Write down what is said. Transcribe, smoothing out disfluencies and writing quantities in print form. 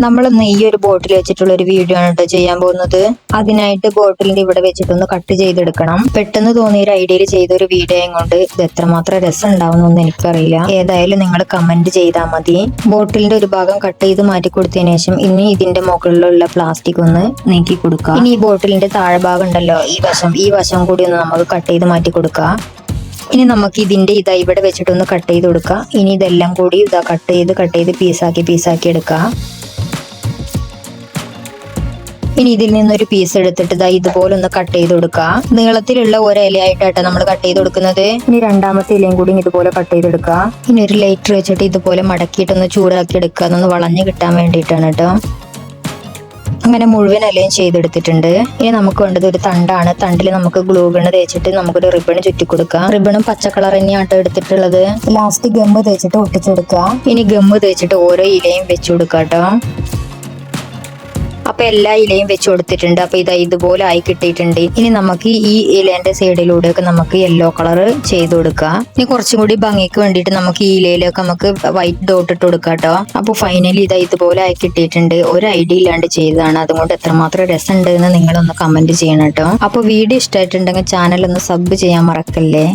നമ്മളിന്ന് ഈ ഒരു ബോട്ടിൽ വെച്ചിട്ടുള്ള ഒരു വീഡിയോ ആണ് കേട്ടോ ചെയ്യാൻ പോകുന്നത്. അതിനായിട്ട് ബോട്ടിലിന്റെ ഇവിടെ വെച്ചിട്ടൊന്ന് കട്ട് ചെയ്തെടുക്കണം. പെട്ടെന്ന് തോന്നിയ ഒരു ഐഡിയയിൽ ചെയ്ത ഒരു വീഡിയോയും കൊണ്ട് ഇത് എത്രമാത്രം രസം ഉണ്ടാവുന്നൊന്നും എനിക്കറിയില്ല. ഏതായാലും നിങ്ങൾ കമന്റ് ചെയ്താൽ മതി. ബോട്ടിലിന്റെ ഒരു ഭാഗം കട്ട് ചെയ്ത് മാറ്റി കൊടുത്തതിന് ശേഷം ഇനി ഇതിന്റെ മുകളിലുള്ള പ്ലാസ്റ്റിക് ഒന്ന് നീക്കി കൊടുക്കുക. ഇനി ഈ ബോട്ടിലിന്റെ താഴ്ഭാഗം ഉണ്ടല്ലോ, ഈ വശം കൂടി ഒന്ന് നമുക്ക് കട്ട് ചെയ്ത് മാറ്റി കൊടുക്കാം. ഇനി നമുക്ക് ഇതിന്റെ ഇവിടെ വെച്ചിട്ടൊന്ന് കട്ട് ചെയ്ത് കൊടുക്കാം. ഇനി ഇതെല്ലാം കൂടി കട്ട് ചെയ്ത് പീസാക്കി എടുക്കാം. ഇനി ഇതിൽ നിന്നൊരു പീസ് എടുത്തിട്ട് ഇതുപോലെ ഒന്ന് കട്ട് ചെയ്ത് കൊടുക്കുക. നീളത്തിലുള്ള ഒരു ഇലയായിട്ടാണ് നമ്മൾ കട്ട് ചെയ്ത് കൊടുക്കുന്നത്. ഇനി രണ്ടാമത്തെ ഇലയും കൂടി ഇതുപോലെ കട്ട് ചെയ്തെടുക്കുക. ഇനി ഒരു ലൈറ്റർ വെച്ചിട്ട് ഇതുപോലെ മടക്കിയിട്ടൊന്ന് ചൂടാക്കി എടുക്കുക. അതൊന്ന് വളഞ്ഞു കിട്ടാൻ വേണ്ടിയിട്ടാണ് കേട്ടോ. അങ്ങനെ മുഴുവൻ ഇലയും ചെയ്തെടുത്തിട്ടുണ്ട്. ഇനി നമുക്ക് വേണ്ടത് ഒരു തണ്ടാണ്. തണ്ടിൽ നമുക്ക് ഗ്ലൂ ഗൺ തേച്ചിട്ട് നമുക്കൊരു റിബൺ ചുറ്റി കൊടുക്കാം. റിബണും പച്ച കളർ തന്നെയാണ് എടുത്തിട്ടുള്ളത്. ലാസ്റ്റ് ഗമ്മ് തേച്ചിട്ട് ഒട്ടിച്ചു കൊടുക്കുക. ഇനി ഗമ്മ് തേച്ചിട്ട് ഓരോ ഇലയും വെച്ചു കൊടുക്കാം കേട്ടോ. അപ്പൊ എല്ലാ ഇലയും വെച്ച് കൊടുത്തിട്ടുണ്ട്. അപ്പൊ ഇതുപോലെ ആയി കിട്ടിയിട്ടുണ്ട്. ഇനി നമുക്ക് ഈ ഇലേന്റെ സൈഡിലൂടെ ഒക്കെ നമുക്ക് യെല്ലോ കളർ ചെയ്ത് കൊടുക്കാം. ഇനി കുറച്ചും കൂടി ഭംഗിക്ക് വേണ്ടിയിട്ട് നമുക്ക് ഈ ഇലയിലൊക്കെ നമുക്ക് വൈറ്റ് ഡോട്ട് ഇട്ട് കൊടുക്കാം കേട്ടോ. അപ്പൊ ഫൈനലി ഇതുപോലെ ആയി കിട്ടിയിട്ടുണ്ട്. ഒരു ഐഡിയ ഇല്ലാണ്ട് ചെയ്തതാണ്. അതുകൊണ്ട് എത്രമാത്രം രസം ഉണ്ട് എന്ന് നിങ്ങളൊന്ന് കമന്റ് ചെയ്യണം കേട്ടോ. അപ്പൊ വീഡിയോ ഇഷ്ടമായിട്ടുണ്ടെങ്കിൽ ചാനൽ ഒന്ന് സബ് ചെയ്യാൻ മറക്കല്ലേ.